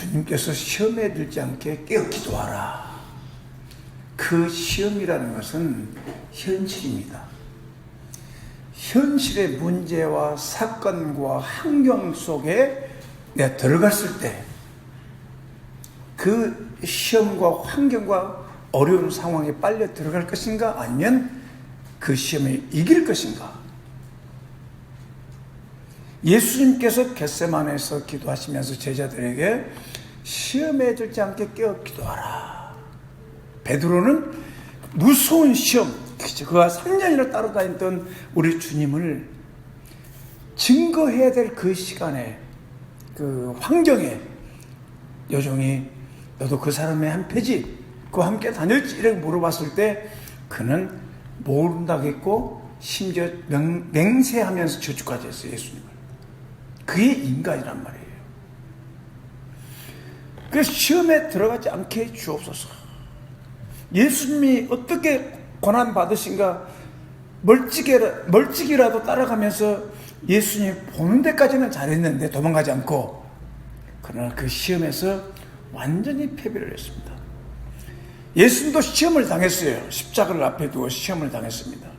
주님께서 시험에 들지 않게 깨어 기도하라. 그 시험이라는 것은 현실입니다. 현실의 문제와 사건과 환경 속에 내가 들어갔을 때 그 시험과 환경과 어려운 상황에 빨려 들어갈 것인가, 아니면 그 시험에 이길 것인가. 예수님께서 겟세마네에서 기도하시면서 제자들에게 시험에 들지 않게 깨어 기도하라. 베드로는 무서운 시험, 그가 3년이나 따라다녔던 우리 주님을 증거해야 될 그 시간에, 그 환경에 여종이 너도 그 사람의 한 패지? 그와 함께 다닐지? 이렇게 물어봤을 때 그는 모른다고 했고 심지어 맹세하면서 저주까지 했어요. 예수님을. 그게 인간이란 말이에요. 그래서 시험에 들어가지 않게 해 주옵소서. 예수님이 어떻게 고난 받으신가 멀찍이라도 따라가면서 예수님 보는 데까지는 잘했는데 도망가지 않고, 그러나 그 시험에서 완전히 패배를 했습니다. 예수님도 시험을 당했어요. 십자가를 앞에 두고 시험을 당했습니다.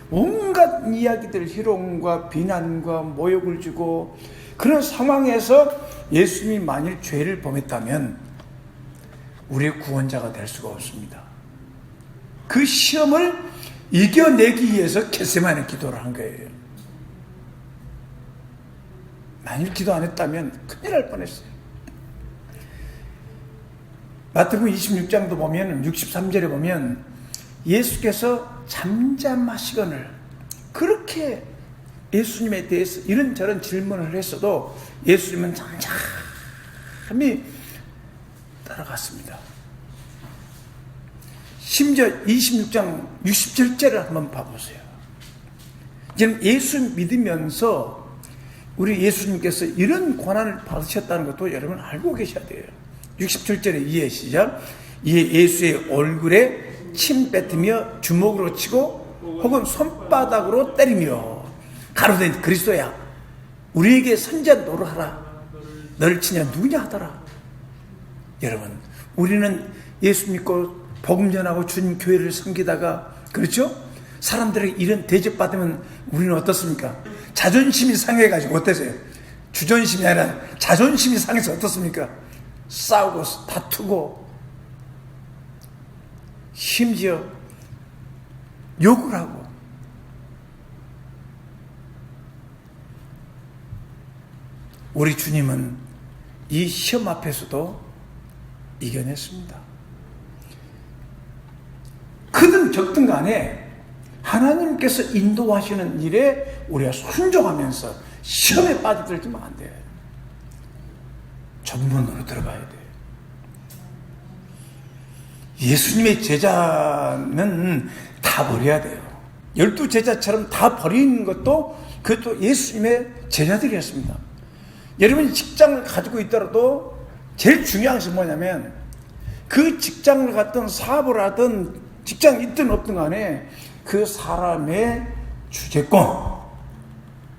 온갖 이야기들, 희롱과 비난과 모욕을 주고, 그런 상황에서 예수님이 만일 죄를 범했다면 우리의 구원자가 될 수가 없습니다. 그 시험을 이겨내기 위해서 겟세마네 기도를 한 거예요. 만일 기도 안 했다면 큰일 날 뻔했어요. 마태복음 26장도 보면 63절에 보면 예수께서 잠잠하시거늘, 그렇게 예수님에 대해서 이런저런 질문을 했어도 예수님은 잠잠히 따라갔습니다. 심지어 26장 67절을 한번 봐보세요. 지금 예수 믿으면서 우리 예수님께서 이런 고난을 받으셨다는 것도 여러분 알고 계셔야 돼요. 67절에 이에 시작. 이에 예수의 얼굴에 침 뱉으며 주먹으로 치고 혹은 손바닥으로 때리며 가로되 그리스도야 우리에게 선자 노릇하라. 너를 치냐 누구냐 하더라. 여러분, 우리는 예수 믿고 복음 전하고 주님 교회를 섬기다가, 그렇죠? 사람들에게 이런 대접받으면 우리는 어떻습니까? 자존심이 상해가지고 어떠세요? 주존심이 아니라 자존심이 상해서 어떻습니까? 싸우고 다투고 심지어 욕을 하고. 우리 주님은 이 시험 앞에서도 이겨냈습니다. 크든 적든 간에 하나님께서 인도하시는 일에 우리가 순종하면서 시험에 빠져들지만 안 돼요. 전문으로 들어가야 돼요. 예수님의 제자는 다 버려야 돼요. 12 제자처럼 다 버리는 것도 그것도 예수님의 제자들이었습니다. 여러분이 직장을 가지고 있더라도 제일 중요한 것은 뭐냐면 그 직장을 갖든 사업을 하든 직장이 있든 없든 간에 그 사람의 주재권,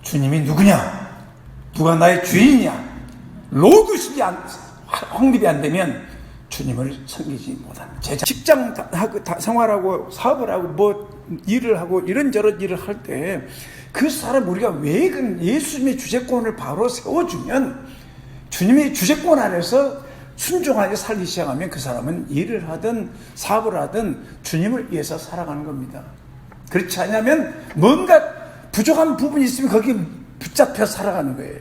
주님이 누구냐, 누가 나의 주인이냐, 로드십이 확립이 안 되면 주님을 섬기지 못합니다. 제자 직장 생활하고 사업을 하고 뭐 일을 하고 이런저런 일을 할 때 그 사람 우리가 왜 예수님의 주재권을 바로 세워주면 주님의 주재권 안에서 순종하게 살기 시작하면 그 사람은 일을 하든 사업을 하든 주님을 위해서 살아가는 겁니다. 그렇지 않으면 뭔가 부족한 부분이 있으면 거기에 붙잡혀 살아가는 거예요.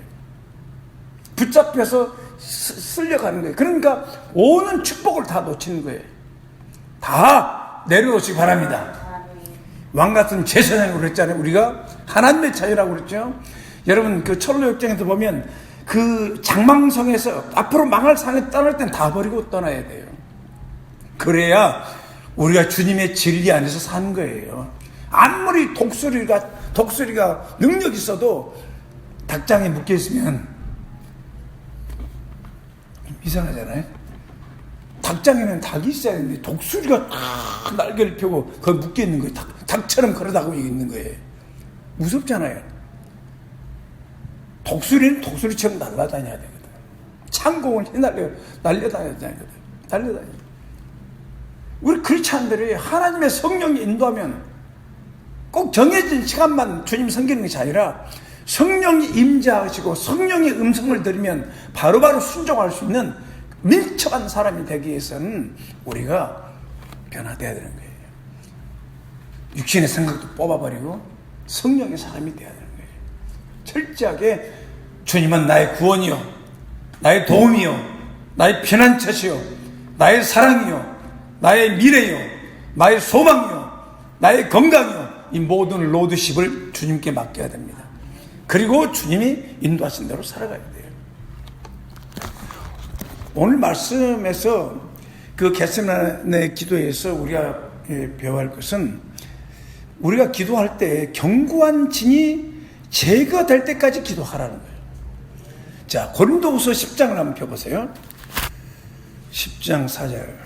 붙잡혀서 쓸려가는 거예요. 그러니까 오는 축복을 다 놓치는 거예요. 다 내려놓으시기 바랍니다. 왕같은 제사장이라고 그랬잖아요. 우리가 하나님의 자녀라고 그랬죠. 여러분 그 철로역정에도 보면 그 장망성에서 앞으로 망할 산에 떠날 땐 다 버리고 떠나야 돼요. 그래야 우리가 주님의 진리 안에서 사는 거예요. 아무리 독수리가 능력 있어도 닭장에 묶여 있으면 이상하잖아요. 닭장에는 닭이 있어야 되는데 독수리가 딱 날개를 펴고 거기 묶여 있는 거예요. 닭처럼 걸어다니고 있는 거예요. 무섭잖아요. 독수리는 독수리처럼 날아다녀야 되거든. 창공을 날려다녀요. 우리 크리스찬들이 하나님의 성령이 인도하면 꼭 정해진 시간만 주님 섬기는 것이 아니라 성령이 임재하시고 성령의 음성을 들으면 바로바로 순종할 수 있는 밀접한 사람이 되기 위해서는 우리가 변화되어야 되는 거예요. 육신의 생각도 뽑아버리고 성령의 사람이 되어야 되는 거예요. 철저하게 주님은 나의 구원이요, 나의 도움이요, 나의 피난처시요, 나의 사랑이요, 나의 미래요, 나의 소망이요, 나의 건강이요, 이 모든 로드십을 주님께 맡겨야 됩니다. 그리고 주님이 인도하신 대로 살아가야 돼요. 오늘 말씀에서 그 겟세마네 기도에서 우리가 배워야 할 것은 우리가 기도할 때 견고한 진이 제거될 때까지 기도하라는 거예요. 자, 고린도후서 10장을 한번 펴보세요. 10장 4절.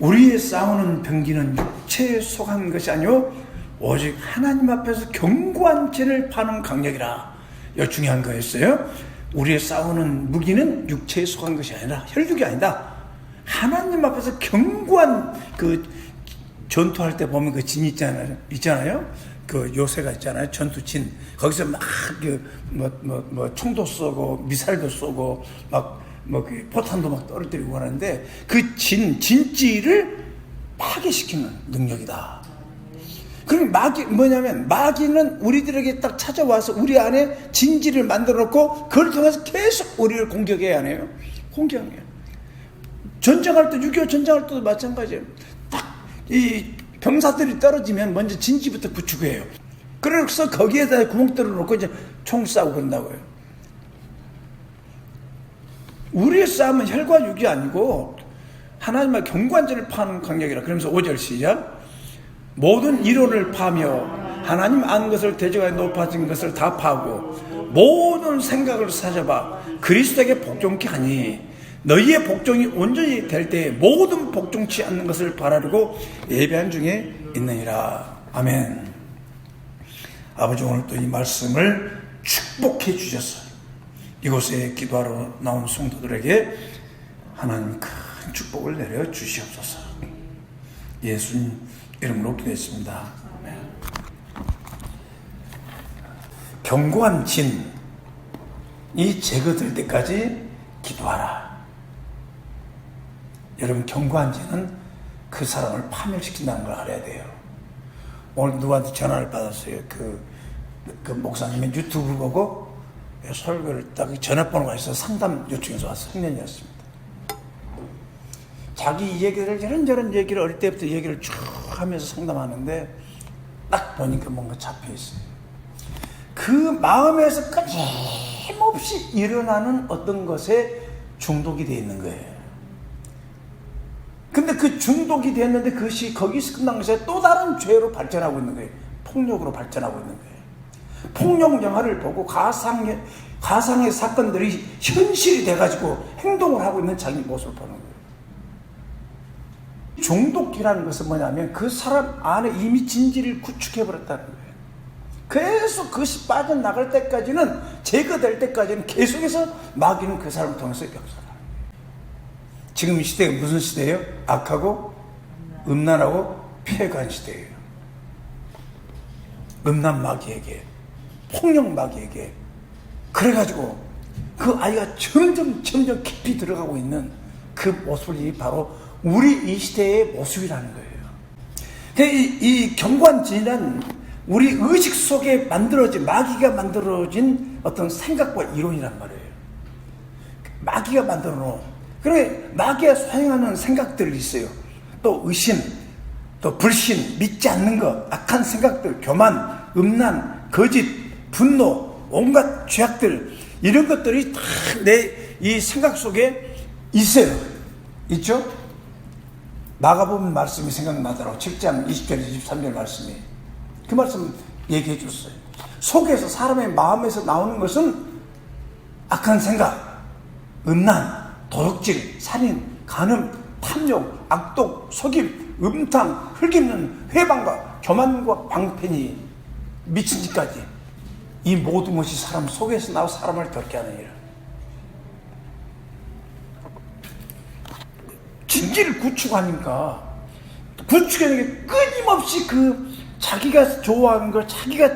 우리의 싸우는 병기는 육체에 속한 것이 아니요 오직 하나님 앞에서 견고한 진을 파는 강력이라. 이거 중요한 거였어요. 우리의 싸우는 무기는 육체에 속한 것이 아니라, 혈육이 아니다. 하나님 앞에서 견고한 그 전투할 때 보면 그 진 있잖아요. 그 요새가 있잖아요. 전투진. 거기서 막 총도 쏘고 미사일도 쏘고 그 포탄도 막 떨어뜨리고 하는데 그 진지를 파괴시키는 능력이다. 그럼 마귀는 우리들에게 딱 찾아와서 우리 안에 진지를 만들어 놓고 그걸 통해서 계속 우리를 공격해야 하네요. 공격해요. 전쟁할 때, 6.25 전쟁할 때도 마찬가지예요. 딱 이 병사들이 떨어지면 먼저 진지부터 구축해요. 그래서 거기에다 구멍 뚫어 놓고 이제 총 쏴고 그런다고요. 우리의 싸움은 혈과 육이 아니고 하나님의 견고한 진을 파는 강력이라. 그러면서 5절 시작. 모든 이론을 파며 하나님 아는 것을 대적하여 높아진 것을 다 파고 모든 생각을 사져봐 그리스도에게 복종케 하니 너희의 복종이 온전히 될 때에 모든 복종치 않는 것을 바라려고 예배한 중에 있느니라. 아멘. 아버지, 오늘 또 이 말씀을 축복해 주셨어요. 이곳에 기도하러 나온 성도들에게 하나님 큰 축복을 내려 주시옵소서. 예수님 이름으로 기도했습니다. 아멘. 견고한 진이 제거될 때까지 기도하라. 여러분, 견고한 진은 그 사람을 파멸시킨다는 걸 알아야 돼요. 오늘 누구한테 전화를 받았어요. 그 목사님의 유튜브 보고 설교를 딱 전화번호가 있어서 상담 요청해서 왔어요. 청년이었습니다. 자기 얘기를 이런저런 얘기를 어릴 때부터 얘기를 쭉 하면서 상담하는데 딱 보니까 뭔가 잡혀있어요. 그 마음에서 끊임없이 일어나는 어떤 것에 중독이 되어 있는 거예요. 근데 그 중독이 됐는데 그것이 거기서 끝난 것이 또 다른 죄로 발전하고 있는 거예요. 폭력으로 발전하고 있는 거예요. 폭력 영화를 보고 가상의 사건들이 현실이 돼가지고 행동을 하고 있는 자기 모습을 보는 거예요. 중독이라는 것은 뭐냐면 그 사람 안에 이미 진지를 구축해버렸다는 거예요. 계속 그것이 빠져나갈 때까지는, 제거될 때까지는 계속해서 마귀는 그 사람을 통해서 역사를. 지금 이 시대가 무슨 시대예요? 악하고 음란하고 폐해간 시대예요. 음란 마귀에게, 폭력 마귀에게. 그래가지고 그 아이가 점점 깊이 들어가고 있는 그 모습이 바로 우리 이 시대의 모습이라는 거예요. 이 견고한 진이란 우리 의식 속에 만들어진, 마귀가 만들어진 어떤 생각과 이론이란 말이에요. 마귀가 만들어 놓은. 그래, 마귀가 사용하는 생각들이 있어요. 또 의심, 또 불신, 믿지 않는 것, 악한 생각들, 교만, 음란, 거짓, 분노, 온갖 죄악들, 이런 것들이 다 내 이 생각 속에 있어요. 있죠? 마가복음 말씀이 생각나더라고. 7장 20절 23절 말씀이. 그 말씀 얘기해 줬어요. 속에서, 사람의 마음에서 나오는 것은 악한 생각, 음란, 도둑질, 살인, 간음, 탐욕, 악독, 속임, 음탕, 흙입는 회방과 교만과 방패니 미친 짓까지 이 모든 것이 사람 속에서 나와 사람을 덜게 하는 일. 진지를 구축하니까 구축하는 게 끊임없이 그 자기가 좋아하는 걸, 자기가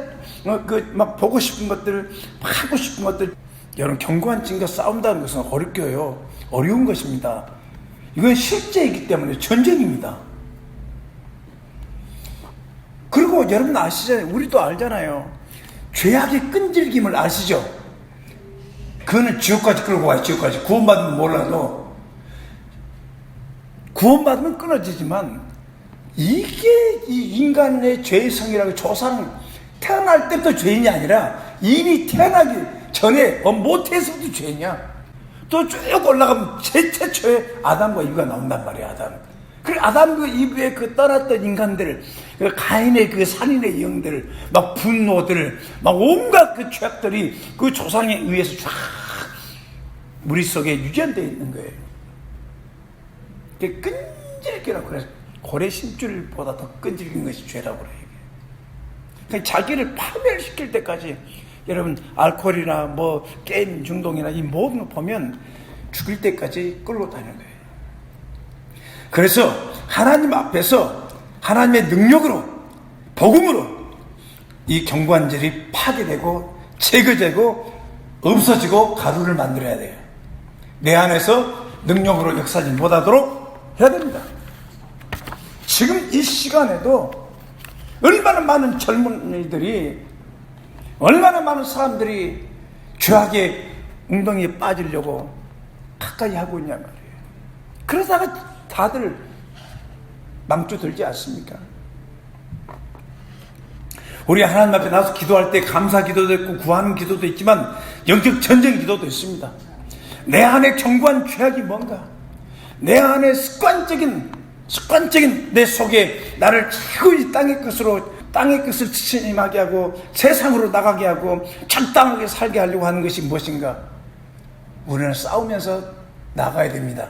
막 보고 싶은 것들, 하고 싶은 것들. 여러분, 견고한 진과 싸운다는 것은 어려운 것입니다. 이건 실제이기 때문에 전쟁입니다. 그리고 여러분 아시잖아요. 우리도 알잖아요. 죄악의 끈질김을 아시죠? 그거는 지옥까지 끌고 가요. 지옥까지. 구원받으면 몰라도. 구원받으면 끊어지지만, 이게 이 인간의 죄성이라고, 조상 태어날 때부터 죄인이 아니라 이미 태어나기 전에 못해서도 죄냐. 또 쭉 올라가면 최초의 아담과 이브가 나온단 말이에요. 그리고 아담과 이브의 그 떠났던 인간들, 그 가인의 그 살인의 영들, 막 분노들, 막 온갖 그 죄악들이 그 조상에 의해서 쫙 머릿속에 유전되어 있는 거예요. 그게 끈질기라고 그래서 고래 심줄보다 더 끈질긴 것이 죄라고 그래요. 그러니까 자기를 파멸시킬 때까지, 여러분 알코올이나 뭐 게임 중독이나 이 모든 거 보면 죽일 때까지 끌고 다니는 거예요. 그래서 하나님 앞에서 하나님의 능력으로, 복음으로 이 경관절이 파괴되고 제거되고 없어지고 가루를 만들어야 돼요. 내 안에서 능력으로 역사하지 못하도록 해야 됩니다. 지금 이 시간에도 얼마나 많은 젊은이들이, 얼마나 많은 사람들이 죄악의 웅덩이에 빠지려고 가까이 하고 있냐 말이에요. 그러다가 다들 망조 들지 않습니까? 우리 하나님 앞에 나와서 기도할 때 감사 기도도 있고 구하는 기도도 있지만 영적 전쟁 기도도 있습니다. 내 안에 견고한 죄악이 뭔가, 내 안에 습관적인 내 속에 나를 자꾸 이 땅의 것을 지침하게 하고 세상으로 나가게 하고 적당하게 살게 하려고 하는 것이 무엇인가? 우리는 싸우면서 나가야 됩니다.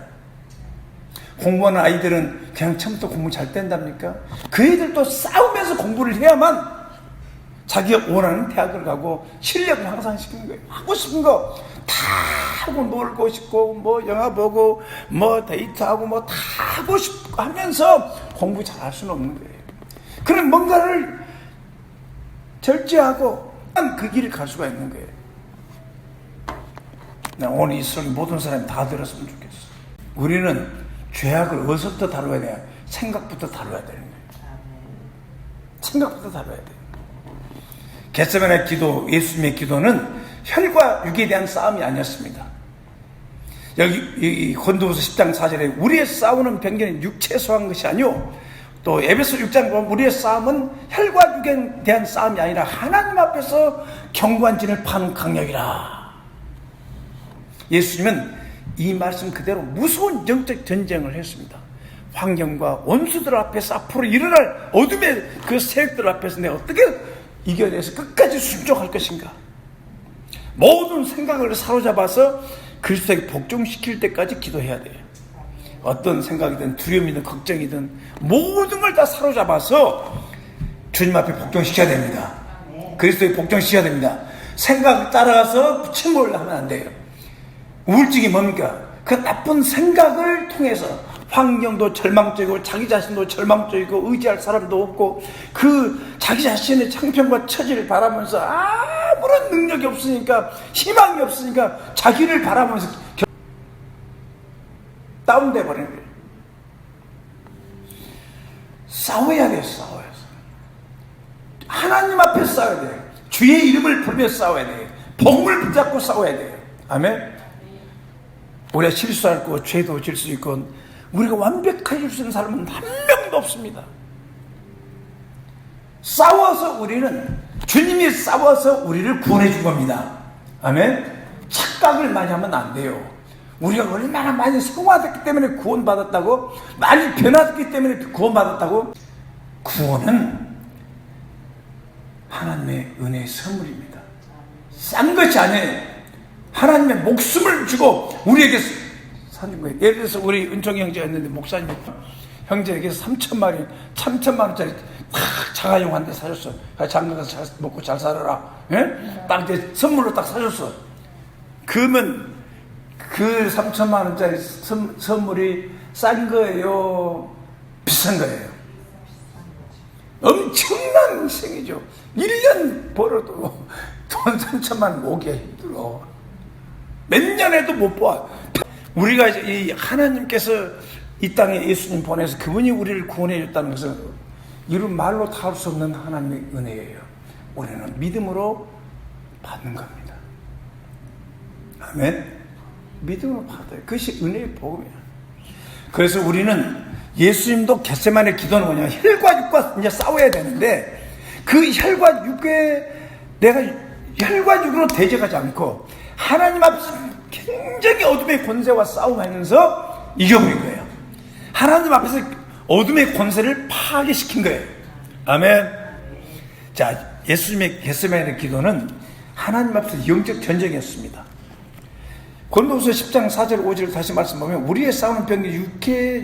공부하는 아이들은 그냥 처음부터 공부 잘 된답니까? 그 애들도 싸우면서 공부를 해야만 자기가 원하는 대학을 가고 실력을 향상시키는 거예요. 하고 싶은 거 다 하고, 놀고 싶고, 뭐 영화 보고, 뭐 데이트하고, 뭐 다 하고 싶고 하면서 공부 잘 할 수는 없는 거예요. 그럼 뭔가를 절제하고 그 길을 갈 수가 있는 거예요. 나 오늘 이 설교 모든 사람이 다 들었으면 좋겠어. 우리는 죄악을 어디서부터 다뤄야 돼요? 생각부터 다뤄야 되는 거예요. 생각부터 다뤄야 돼요. 겟세마네 기도, 예수님의 기도는 혈과 육에 대한 싸움이 아니었습니다. 여기 고린도후서 10장 4절에 우리의 싸우는 병기는 육체에 속한 것이 아니오, 또 에베소 6장 보면 우리의 싸움은 혈과 육에 대한 싸움이 아니라 하나님 앞에서 견고한 진을 파는 강력이라. 예수님은 이 말씀 그대로 무서운 영적 전쟁을 했습니다. 환경과 원수들 앞에서 앞으로 일어날 어둠의 그 세력들 앞에서 내가 어떻게 이겨내서 끝까지 순종할 것인가. 모든 생각을 사로잡아서 그리스도에게 복종시킬 때까지 기도해야 돼요. 어떤 생각이든 두려움이든 걱정이든 모든 걸 다 사로잡아서 주님 앞에 복종시켜야 됩니다. 그리스도에 복종시켜야 됩니다. 생각 따라가서 침몰을 하면 안 돼요. 우울증이 뭡니까? 그 나쁜 생각을 통해서 환경도 절망적이고 자기 자신도 절망적이고 의지할 사람도 없고 그 자기 자신의 형편과 처지를 바라면서 아무런 능력이 없으니까, 희망이 없으니까 자기를 바라면서 다운돼 버리는 거예요. 싸워야 돼요. 싸워야 돼요. 하나님 앞에 싸워야 돼요. 주의 이름을 부르며 싸워야 돼요. 복음을 붙잡고 싸워야 돼요. 아멘. 우리가 실수할 거, 죄도 질 수 있고, 우리가 완벽하게 수 있는 사람은 한 명도 없습니다. 싸워서 주님이 싸워서 우리를 구원해 준 겁니다. 아멘. 착각을 많이 하면 안 돼요. 우리가 얼마나 많이 성화됐기 때문에 구원받았다고, 많이 변화됐기 때문에 구원받았다고. 구원은 하나님의 은혜의 선물입니다. 싼 것이 아니에요. 하나님의 목숨을 주고 우리에게 사는 거예요. 예를 들어서 우리 은총이 형제가 있는데 목사님 형제에게서 3천만 원짜리 딱 자가용 한 대 사줬어. 장가 가서 잘 먹고 잘 살아라. 예? 딱 이제 선물로 딱 사줬어. 그러면 그 3천만 원짜리 선물이 싼 거예요? 비싼 거예요? 엄청난 희생이죠. 1년 벌어도 돈 3천만 모기가 힘들어. 몇 년에도 못 봐. 우리가 이 하나님께서 이 땅에 예수님 보내서 그분이 우리를 구원해 줬다는 것은 이런 말로 다 할 수 없는 하나님의 은혜예요. 우리는 믿음으로 받는 겁니다. 아멘. 믿음으로 받아요. 그것이 은혜의 복음이야. 그래서 우리는 예수님도 겟세마네 기도는 뭐냐, 혈과 육과 이제 싸워야 되는데 그 혈과 육에 내가 혈과 육으로 대적하지 않고 하나님 앞에서 굉장히 어둠의 권세와 싸움하면서 이겨버린 거예요. 하나님 앞에서 어둠의 권세를 파괴시킨 거예요. 아멘. 자, 예수님의 겟세마네 기도는 하나님 앞에서 영적 전쟁이었습니다. 고린도후서 10장 4절 5절을 다시 말씀보면 우리의 싸우는 병이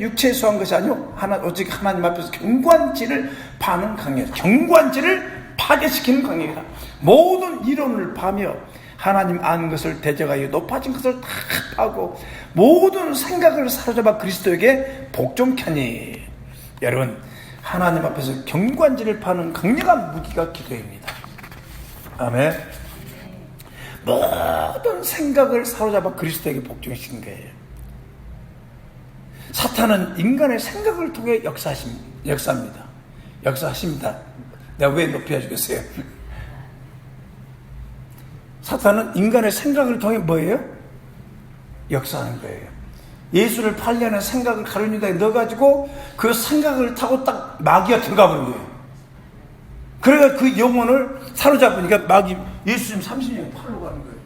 육체에 소한 것이 아니요 오직 하나님 앞에서 경관지를 파는 강이다. 경관지를 파괴시키는 강이다. 모든 이론을 파며 하나님 아는 것을 대적하여 높아진 것을 다 파고 모든 생각을 사로잡아 그리스도에게 복종케 하니. 여러분, 하나님 앞에서 경관지를 파는 강력한 무기가 기도입니다. 아멘. 모든 생각을 사로잡아 그리스도에게 복종시킨 거예요. 사탄은 인간의 생각을 통해 역사합니다. 역사하십니다. 내가 왜 높여주겠어요? 사탄은 인간의 생각을 통해 뭐예요? 역사하는 거예요. 예수를 팔려는 생각을 가룟유다에 넣어가지고 그 생각을 타고 딱 마귀가 들어가 버린 거예요. 그래서 그 영혼을 사로잡으니까 마귀 예수님 30년 팔로 가는 거예요.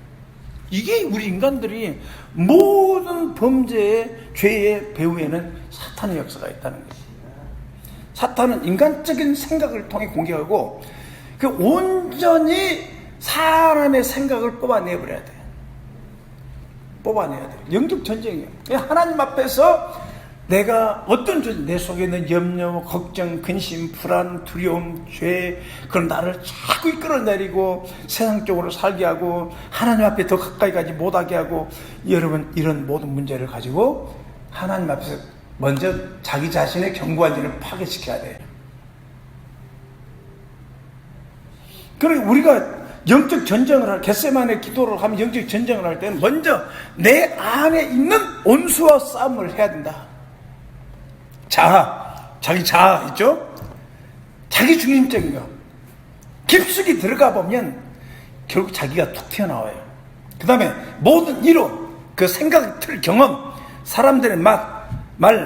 이게 우리 인간들이 모든 범죄의 죄의 배후에는 사탄의 역사가 있다는 거예요. 사탄은 인간적인 생각을 통해 공격하고 그 온전히 사람의 생각을 뽑아내버려야 돼요. 뽑아내야 돼요. 영적 전쟁이에요. 하나님 앞에서 내가 어떤 내 속에 있는 염려, 걱정, 근심, 불안, 두려움, 죄, 그런 나를 자꾸 이끌어내리고 세상적으로 살게 하고 하나님 앞에 더 가까이 가지 못하게 하고, 여러분 이런 모든 문제를 가지고 하나님 앞에서 먼저 자기 자신의 견고한지를 파괴시켜야 돼요. 그러니까 우리가 영적 전쟁을 겟세마네 기도를 하면 영적 전쟁을 할 때는 먼저 내 안에 있는 원수와 싸움을 해야 된다. 자기 자아 있죠? 자기 중심적인 거. 깊숙이 들어가 보면 결국 자기가 툭 튀어나와요. 그 다음에 모든 이론, 그 생각, 틀, 경험, 사람들의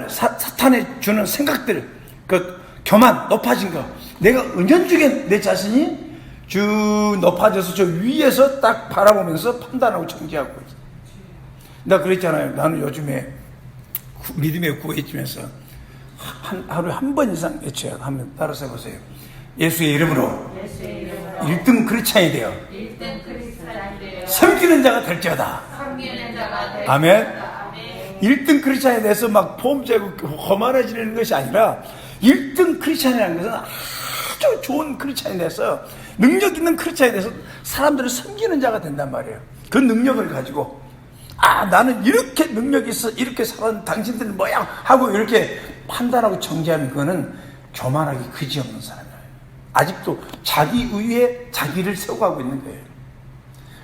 사탄에 주는 생각들, 그 교만, 높아진 거. 내가 은연중에 내 자신이 쭉 높아져서 저 위에서 딱 바라보면서 판단하고 정지하고 있어. 나 그랬잖아요. 나는 요즘에 믿음의 구호해주면서 하루에 한 번 이상 외쳐요. 한번 따라서 해보세요. 예수의 이름으로 1등 크리스찬이 되어 섬기는 자가 될지어다. 아멘. 1등 크리스찬에 대해서 막 폼 재고 거만해지는 것이 아니라 1등 크리스찬이라는 것은 아주 좋은 크리스찬에 대해서, 능력 있는 크리스찬에 대해서 사람들을 섬기는 자가 된단 말이에요. 그 능력을 가지고 나는 이렇게 능력이 있어, 이렇게 살았는데 당신들은 뭐야 하고 이렇게 판단하고 정죄하는 그거는 교만하기 그지없는 사람이에요. 아직도 자기 의에 자기를 세워가고 있는 거예요.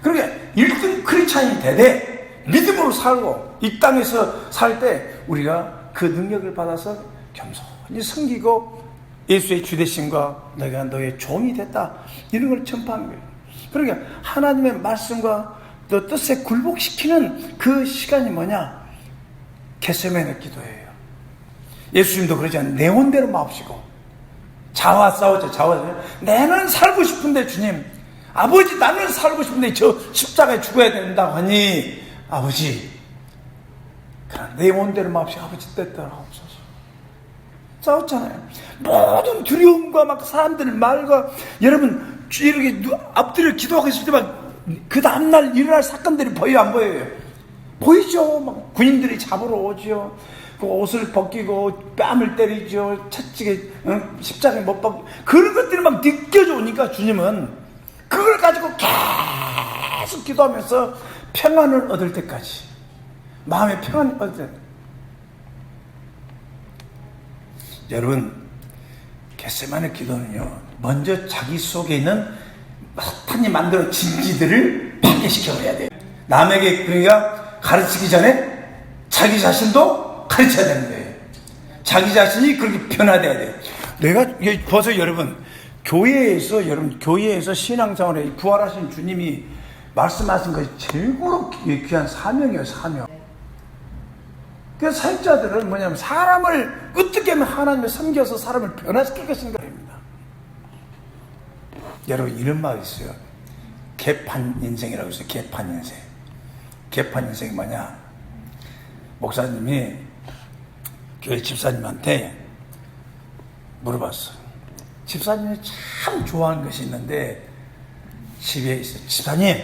그러니까 1등 크리스찬이 되되 믿음으로 살고 이 땅에서 살 때 우리가 그 능력을 받아서 겸손히 섬기고 예수의 주대심과 내가 너의 종이 됐다, 이런 걸 전파하는 거예요. 그러니까 하나님의 말씀과 또 뜻에 굴복시키는 그 시간이 뭐냐? 겟세마네 기도예요. 예수님도 그러잖아요. 내 원대로 마옵시고. 자와 싸우죠. 나는 살고 싶은데 주님, 아버지 나는 살고 싶은데 저 십자가에 죽어야 된다고 하니 아버지, 그러나 내 원대로 마옵시고 아버지 뜻대로 하옵소서. 싸웠잖아요. 모든 두려움과 막 사람들 말과, 여러분 이렇게 앞뒤를 기도하고 있을 때 막 그 다음날 일어날 사건들이 보여요, 안 보여요? 보이죠. 막 군인들이 잡으러 오죠. 그 옷을 벗기고 뺨을 때리죠. 채찍에 십자가에 못 박고, 그런 것들이 막 느껴져 오니까 주님은 그걸 가지고 계속 기도하면서 평안을 얻을 때까지, 마음의 평안을 얻을 때, 여러분, 겟세마네 기도는요, 먼저 자기 속에 있는 사탄이 만든 진지들을 파괴시켜버려야 돼요. 남에게 그러니까 가르치기 전에 자기 자신도 가르쳐야 되는 거예요. 자기 자신이 그렇게 변화돼야 돼요. 내가 벌써 여러분, 교회에서 신앙생활에 부활하신 주님이 말씀하신 것이 최고로 귀한 사명이에요, 사명. 그 사역자들은 뭐냐면 사람을 어떻게 하면 하나님을 섬겨서 사람을 변화시킬 것인가입니다. 여러분, 이런 말이 있어요. 개판 인생이라고 있어요. 개판 인생. 개판 인생이 뭐냐? 목사님이 교회 집사님한테 물어봤어요. 집사님이 참 좋아하는 것이 있는데 집에 있어요. 집사님,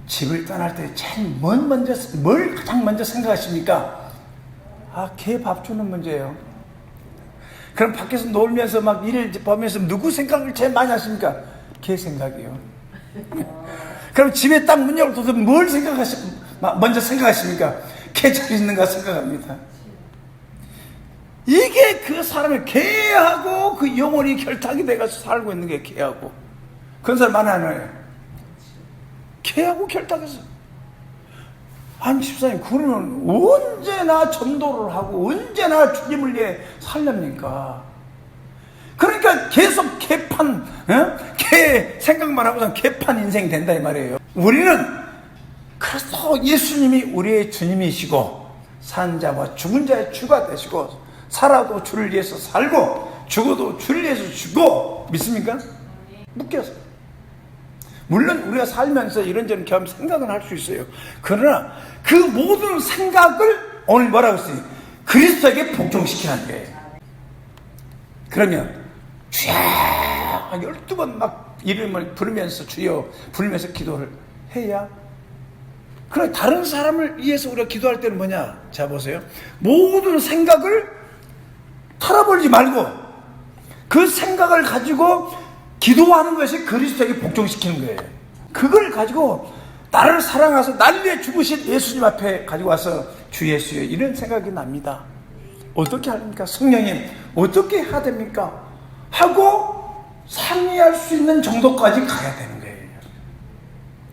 집을 떠날 때 제일 뭘 가장 먼저 생각하십니까? 개 밥 주는 문제예요. 그럼 밖에서 놀면서 막 일을 보면서 누구 생각을 제일 많이 하십니까? 개 생각이요. 그럼 집에 딱 문 열고 닫으면 뭘 먼저 생각하십니까? 개 잘 있는가 생각합니다. 이게 그 사람의 개하고 그 영혼이 결탁이 돼가지고 살고 있는 게 개하고. 그런 사람 많이 하나요? 개하고 결탁해서. 아니, 집사님, 그러면 언제나 전도를 하고 언제나 주님을 위해 살렵니까? 그러니까 계속 개 생각만 하고선 개판 인생이 된다 이 말이에요. 우리는 그래서 예수님이 우리의 주님이시고 산자와 죽은 자의 주가 되시고 살아도 주를 위해서 살고 죽어도 주를 위해서 죽고 믿습니까? 묶여서. 물론 우리가 살면서 이런저런 경험 생각은 할 수 있어요. 그러나 그 모든 생각을 오늘 뭐라고 했어요? 그리스도에게 복종시키는 거예요. 그러면 주여 12번 막 이름을 부르면서 주여 부르면서 기도를 해야. 그럼 다른 사람을 위해서 우리가 기도할 때는 뭐냐? 자 보세요. 모든 생각을 털어버리지 말고 그 생각을 가지고 기도하는 것이 그리스도에게 복종시키는 거예요. 그걸 가지고 나를 사랑하셔서 나를 위해 죽으신 예수님 앞에 가지고 와서 주 예수여 이런 생각이 납니다. 어떻게 합니까? 성령님 어떻게 해야 됩니까? 하고 상의할 수 있는 정도까지 가야 되는 거예요.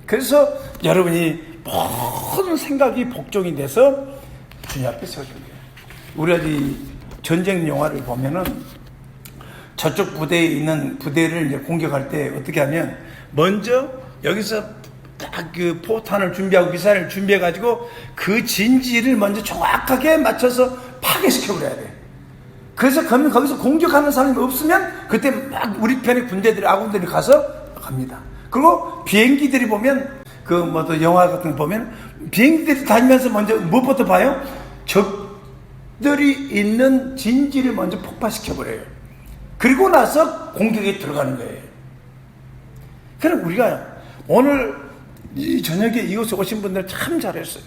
그래서 여러분이 모든 생각이 복종이 돼서 주님 앞에 서준 거예요. 우리가 이 전쟁 영화를 보면은 저쪽 부대에 있는 부대를 이제 공격할 때 어떻게 하면 먼저 여기서 딱 그 포탄을 준비하고 미사일을 준비해가지고 그 진지를 먼저 정확하게 맞춰서 파괴시켜버려야 돼. 그래서 그러면 거기서 공격하는 사람이 없으면 그때 막 우리 편의 군대들이 아군들이 가서 갑니다. 그리고 비행기들이 보면 또 영화 같은 거 보면 비행기들이 다니면서 먼저 무엇부터 봐요? 적들이 있는 진지를 먼저 폭파시켜버려요. 그리고 나서 공격에 들어가는 거예요. 그럼 우리가 오늘 이 저녁에 이곳에 오신 분들 참 잘했어요.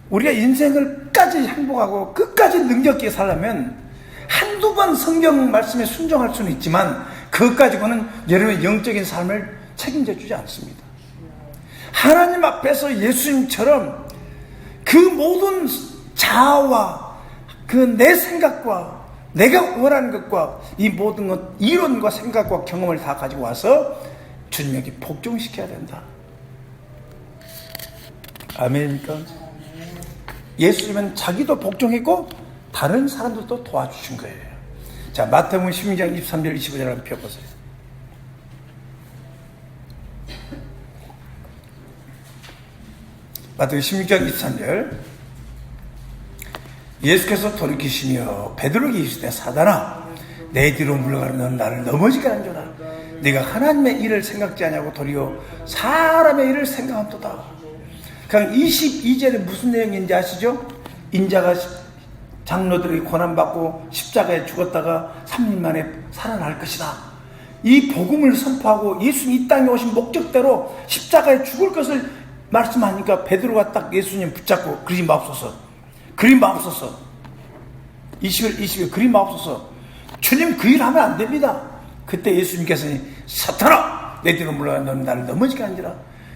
우리가 인생을 끝까지 행복하고 끝까지 능력 있게 살려면 한두 번 성경 말씀에 순종할 수는 있지만 그것 가지고는 여러분의 영적인 삶을 책임져 주지 않습니다. 하나님 앞에서 예수님처럼 그 모든 자아와 그 내 생각과 내가 원하는 것과 이 모든 것 이론과 생각과 경험을 다 가지고 와서 주님에게 복종시켜야 된다. 아멘입니까? 예수님은 자기도 복종했고 다른 사람들도 도와주신 거예요. 자, 마태복음 16장 23절 25절 한번 펴보세요. 마태복음 16장 23절 예수께서 돌이키시며 베드로에게 이르시되 사단아 내 뒤로 물러가는 너는 나를 넘어지게 하는도다. 네가 하나님의 일을 생각지 아니하고 도리어 사람의 일을 생각한도다. 그냥 22절에 무슨 내용인지 아시죠? 인자가 장로들에게 고난받고 십자가에 죽었다가 3일 만에 살아날 것이다. 이 복음을 선포하고 예수님 이 땅에 오신 목적대로 십자가에 죽을 것을 말씀하니까 베드로가 딱 예수님 붙잡고 그리 마옵소서. 20일 그리 마옵소서. 주님 그 일 하면 안 됩니다. 그때 예수님께서는 사탄아 내 뒤로 물러가 너는 나를 넘어지게 하니라.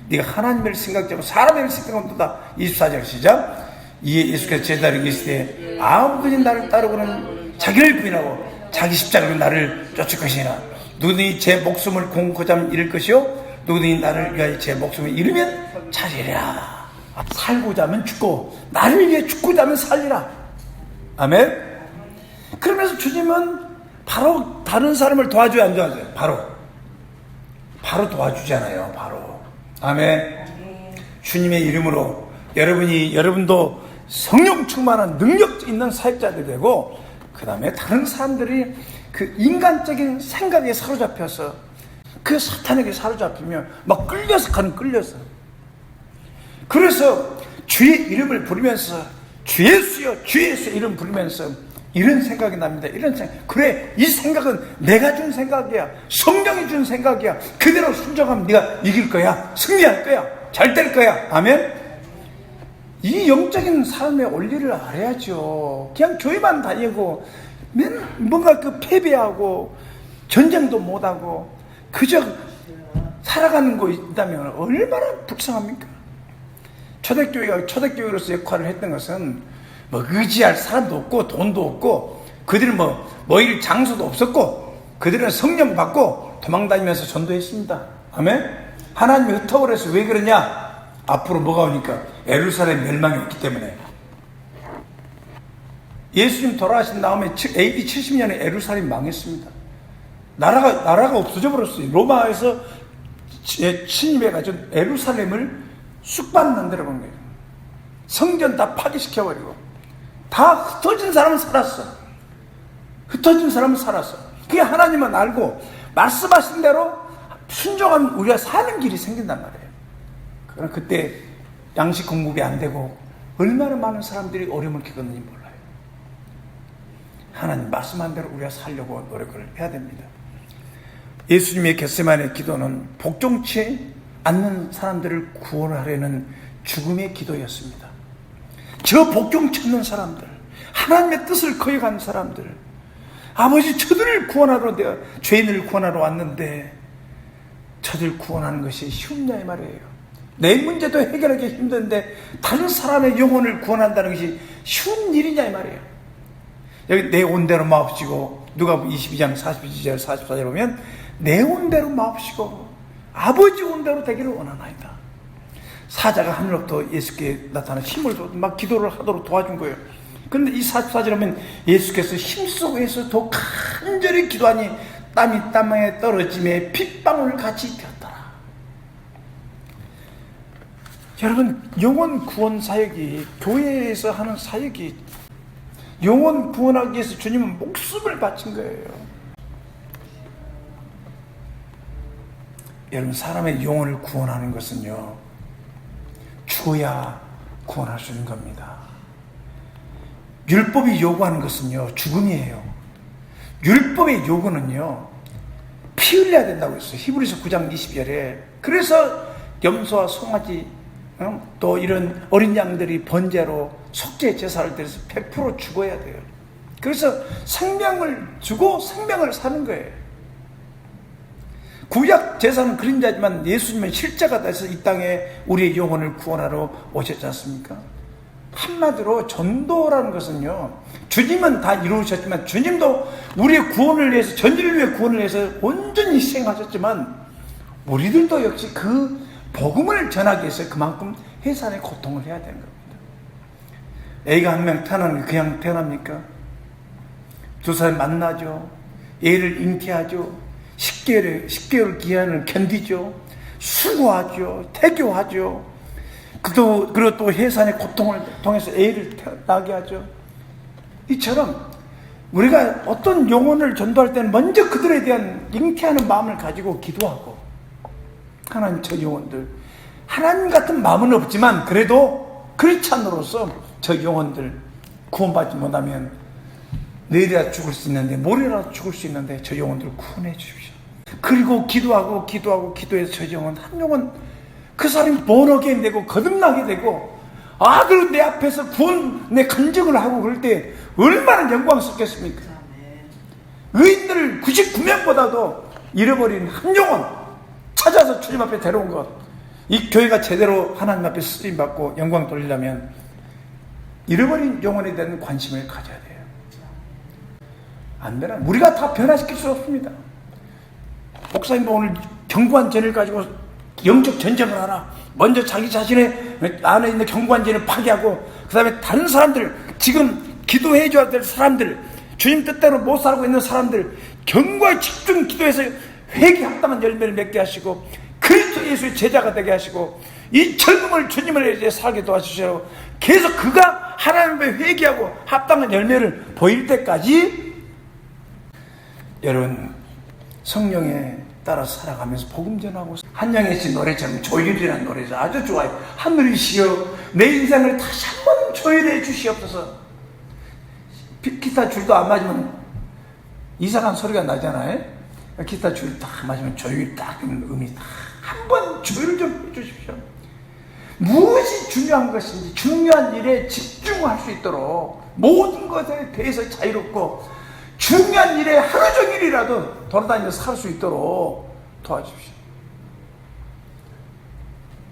네가 하나님의 생각지 않고 사람의 생각한다. 24절 시작. 이에 예수께서 제자를 계시되 아무든지 나를 따르고는 자기를 부인하고 자기 십자가로 나를 쫓을 것이나 누구든지 제 목숨을 공고자 하면 잃을 것이요 누구든지 나를 위하여 제 목숨을 잃으면 찾으리라. 살고자 하면 죽고 나를 위해 죽고자 하면 살리라. 아멘. 그러면서 주님은 바로 다른 사람을 도와줘야 안 도와줘요? 바로 도와주잖아요. 바로. 아멘. 주님의 이름으로 여러분도 성령 충만한 능력 있는 사역자들이 되고, 그 다음에 다른 사람들이 그 인간적인 생각에 사로잡혀서 그 사탄에게 사로잡히며 막 끌려서. 그래서 주의 이름을 부르면서 주 예수여 주 예수 이름 부르면서 이런 생각이 납니다. 이런 생각. 그래, 이 생각은 내가 준 생각이야. 성령이 준 생각이야. 그대로 순종하면 네가 이길 거야. 승리할 거야. 잘 될 거야. 아멘. 이 영적인 삶의 원리를 알아야죠. 그냥 교회만 다니고 뭔가 그 패배하고 전쟁도 못하고 그저 살아가는 거 있다면 얼마나 불쌍합니까? 초대교회가 초대교회로서 역할을 했던 것은 뭐 의지할 사람도 없고 돈도 없고, 그들은 모일 장소도 없었고, 그들은 성령 받고 도망다니면서 전도했습니다. 아멘. 하나님이 흩어버려 해서 왜 그러냐? 앞으로 뭐가 오니까 예루살렘 멸망이 없기 때문에. 예수님 돌아가신 다음에 AD 70년에 예루살렘 망했습니다. 나라가 없어져 버렸어요. 로마에서 침입해가지고 예루살렘을 쑥밭 만들어 본 거예요. 성전 다 파괴시켜버리고. 다 흩어진 사람은 살았어. 그게 하나님은 알고 말씀하신 대로 순종하면 우리가 사는 길이 생긴단 말이에요. 그러나 그때 양식 공급이 안 되고 얼마나 많은 사람들이 어려움을 겪었는지 몰라요. 하나님 말씀한 대로 우리가 살려고 노력을 해야 됩니다. 예수님의 겟세마네 기도는 복종치 않는 사람들을 구원하려는 죽음의 기도였습니다. 저 복종치 않는 사람들, 하나님의 뜻을 거역한 사람들, 아버지 저들을 구원하러 내가 죄인을 구원하러 왔는데 저들 구원하는 것이 쉽냐 이 말이에요. 내 문제도 해결하기 힘든데 다른 사람의 영혼을 구원한다는 것이 쉬운 일이냐 이 말이에요. 여기 내 온대로 마옵시고, 누가 22장 42절 44절 보면 내 온대로 마옵시고 아버지 온대로 되기를 원하나이다. 사자가 하늘로부터 예수께 나타나 힘을 줘 막 기도를 하도록 도와준 거예요. 그런데 이 44절 하면 예수께서 힘쓰고 해서 더 간절히 기도하니 땀이 땀에 떨어짐에 핏방울 같이 되었더라. 여러분, 영혼 구원 사역이, 교회에서 하는 사역이, 영혼 구원하기 위해서 주님은 목숨을 바친 거예요. 여러분, 사람의 영혼을 구원하는 것은요, 죽어야 구원할 수 있는 겁니다. 율법이 요구하는 것은요, 죽음이에요. 율법의 요구는요, 피 흘려야 된다고 했어요. 히브리서 9장 20절에. 그래서 염소와 송아지, 또 이런 어린 양들이 번제로 속죄 제사를 드려서 100% 죽어야 돼요. 그래서 생명을 주고 생명을 사는 거예요. 구약 제사는 그림자지만 예수님은 실제가 돼서 이 땅에 우리의 영혼을 구원하러 오셨지 않습니까? 한마디로 전도라는 것은요, 주님은 다 이루셨지만 주님도 우리의 구원을 위해서, 전인을 위해 구원을 위해서 온전히 희생하셨지만 우리들도 역시 그 복음을 전하기 위해서 그만큼 해산의 고통을 해야 되는 겁니다. 애가 한 명 태어나는 게 그냥 태어납니까? 2살 만나죠. 애를 잉태하죠. 10개월 기한을 견디죠. 수고하죠. 태교하죠. 그리고 또 해산의 고통을 통해서 애를 낳게 하죠. 이처럼 우리가 어떤 영혼을 전도할 때는 먼저 그들에 대한 잉태하는 마음을 가지고 기도하고, 하나님 저 영혼들, 하나님 같은 마음은 없지만 그래도 크리스찬으로서 저 영혼들 구원받지 못하면 내일이라 죽을 수 있는데, 모레라도 죽을 수 있는데 저 영혼들을 구원해 주십시오. 그리고 기도해서 저 영혼 한 영혼, 그 사람이 번하게 되고 거듭나게 되고, 그리고 내 앞에서 구원 내 간증을 하고 그럴 때 얼마나 영광스럽겠습니까? 의인들 99명보다도 잃어버린 한 영혼 찾아서 주님 앞에 데려온 것, 이 교회가 제대로 하나님 앞에 쓰임받고 영광 돌리려면 잃어버린 영혼에 대한 관심을 가져야 돼요. 안 되나? 우리가 다 변화시킬 수 없습니다. 목사님도 오늘 견고한 죄를 가지고 영적 전쟁을 하나, 먼저 자기 자신의 안에 있는 견고한 죄를 파괴하고, 그 다음에 다른 사람들, 지금 기도해 줘야 될 사람들, 주님 뜻대로 못 살고 있는 사람들, 견고히 집중 기도해서 회개 합당한 열매를 맺게 하시고, 그리스도 예수의 제자가 되게 하시고, 이 젊음을 주님을 이제 살게 도와주시고, 계속 그가 하나님 앞에 회개하고 합당한 열매를 보일 때까지 여러분 성령에 따라 살아가면서 복음 전하고, 한영애 씨 노래처럼 조율이라는 노래죠. 아주 좋아요. 하늘이시여 내 인생을 다시 한번 조율해 주시옵소서. 기타 줄도 안 맞으면 이상한 소리가 나잖아요. 기타 줄 딱 맞으면 조율 딱 음이 딱 한번 조율 좀 해주십시오. 무엇이 중요한 것인지 중요한 일에 집중할 수 있도록, 모든 것에 대해서 자유롭고 중요한 일에 하루 종일이라도 돌아다니면서 살 수 있도록 도와주십시오.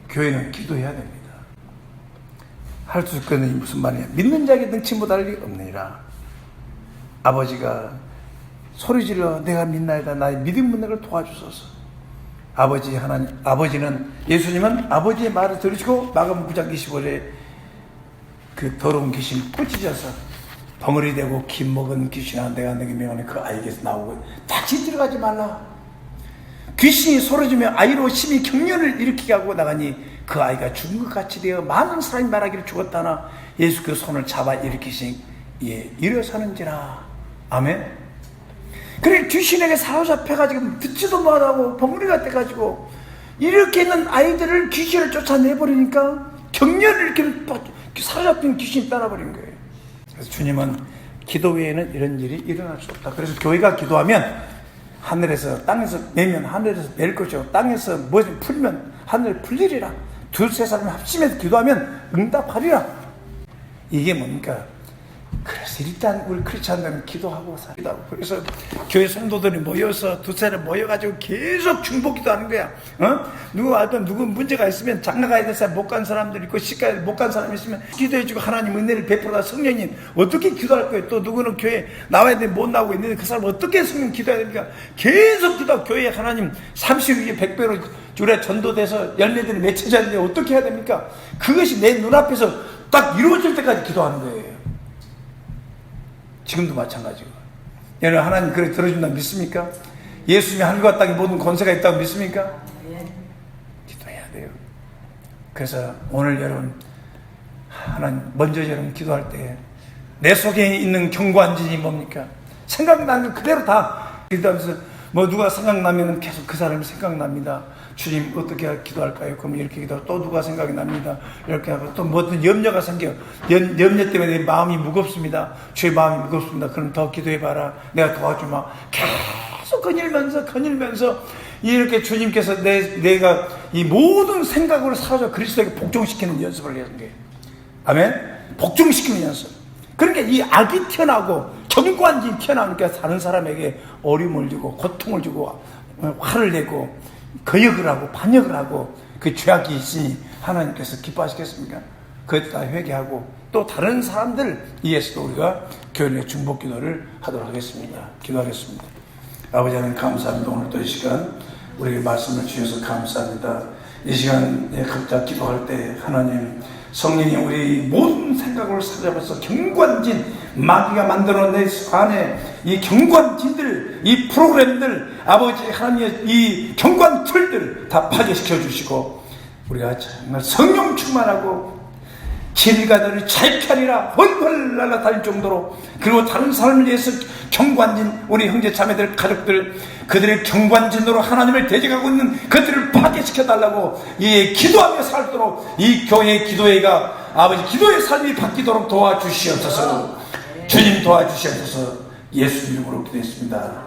교회는 기도해야 됩니다. 할 수 있거든. 무슨 말이냐? 믿는 자에게 능치 못할 일이 없느니라. 아버지가 소리질러 내가 믿나이다. 나의 믿음 묻는 걸 도와주소서. 아버지 하나님, 아버지는, 예수님은 아버지의 말을 들으시고 마가복음 9장 25절에 그 더러운 귀신 꾸짖어서 벙어리 되고 기 먹은 귀신아 내가 너에게 명하니 그 아이에게서 나오고 다시 들어가지 말라. 귀신이 소리지며 아이로 심히 경련을 일으키게 하고 나가니 그 아이가 죽은 것 같이 되어 많은 사람이 말하기를 죽었다나 예수 그 손을 잡아 일으키시니 예, 일어서는지라. 아멘. 그래 귀신에게 사로잡혀가지고 듣지도 못하고 벙어리가 돼가지고 이렇게 있는 아이들을 귀신을 쫓아내버리니까 경련을 이렇게 사로잡힌 귀신이 따라버린 거예요. 그래서 주님은 기도 외에는 이런 일이 일어날 수 없다. 그래서 교회가 기도하면 하늘에서 땅에서 내면 하늘에서 낼 것이고 땅에서 무엇을 풀면 하늘에 풀리리라. 두세 사람이 합심해서 기도하면 응답하리라. 이게 뭡니까? 그래서 일단 우리 크리스찬들은 기도하고 살다. 그래서 교회 성도들이 모여서 두세 사람 모여가지고 계속 중보 기도하는 거야. 누구 문제가 있으면 장가 가야 될 사람 못 간 사람들 있고 시가 못 간 사람 있으면 기도해주고 하나님 은혜를 베풀어다. 성령님 어떻게 기도할 거예요? 또 누구는 교회 나와야 돼 못 나오고 있는데 그 사람 어떻게 성령 기도해야 됩니까? 계속 기도하고 교회에 하나님 30일 100배로 주례 전도돼서 열매들이 맺혀졌는데 어떻게 해야 됩니까? 그것이 내 눈앞에서 딱 이루어질 때까지 기도하는 거예요. 지금도 마찬가지고. 여러분 하나님 그래 들어준다 믿습니까? 예수님이 하늘과 땅에 모든 권세가 있다고 믿습니까? 기도해야 돼요. 그래서 오늘 여러분 하나님 먼저 여러분 기도할 때 내 속에 있는 견고한 진이 뭡니까? 생각나는 그대로 다 기도하면서 뭐 누가 생각나면 계속 그 사람이 생각납니다. 주님 어떻게 기도할까요? 그럼 이렇게 기도하고 또 누가 생각이 납니다. 이렇게 하고 또 뭐든 염려가 생겨요. 염려 때문에 내 마음이 무겁습니다. 주의 마음이 무겁습니다. 그럼 더 기도해봐라. 내가 도와주마. 계속 거닐면서 이렇게 주님께서 내가 이 모든 생각으로 사라져 그리스도에게 복종시키는 연습을 해야 하는 거예요. 아멘? 복종시키는 연습. 그러니까 이 악이 튀어나오고 견고한 진이 튀어나오니까 다른 사람에게 어려움을 주고 고통을 주고 화를 내고 거역을 하고 반역을 하고 그 죄악이 있으니 하나님께서 기뻐하시겠습니까? 그것 다 회개하고 또 다른 사람들 위해서도 우리가 교회의 중보 기도를 하도록 하겠습니다. 기도하겠습니다. 아버지 하나님 감사합니다. 오늘 또 이 시간 우리에게 말씀을 주셔서 감사합니다. 이 시간에 각자 기도할 때 하나님 성령이 우리 모든 생각을 사로잡아서 견고한 진, 마귀가 만들어 내 안에 이 견고한 진들, 이 프로그램들, 아버지 하나님의 이 견고한 틀들 다 파괴시켜 주시고 우리가 정말 성령 충만하고 진리가들을 잘 펴리라 훨훨 날아다닐 정도로, 그리고 다른 사람을 위해서 견고한 진, 우리 형제 자매들 가족들 그들의 견고한 진으로 하나님을 대적하고 있는 그들을 파괴시켜 달라고 기도하며 살도록 이 교회의 기도회가 아버지 기도의 삶이 바뀌도록 도와주시옵소서. 주님 도와주시옵소서. 예수 이름으로 기도했습니다.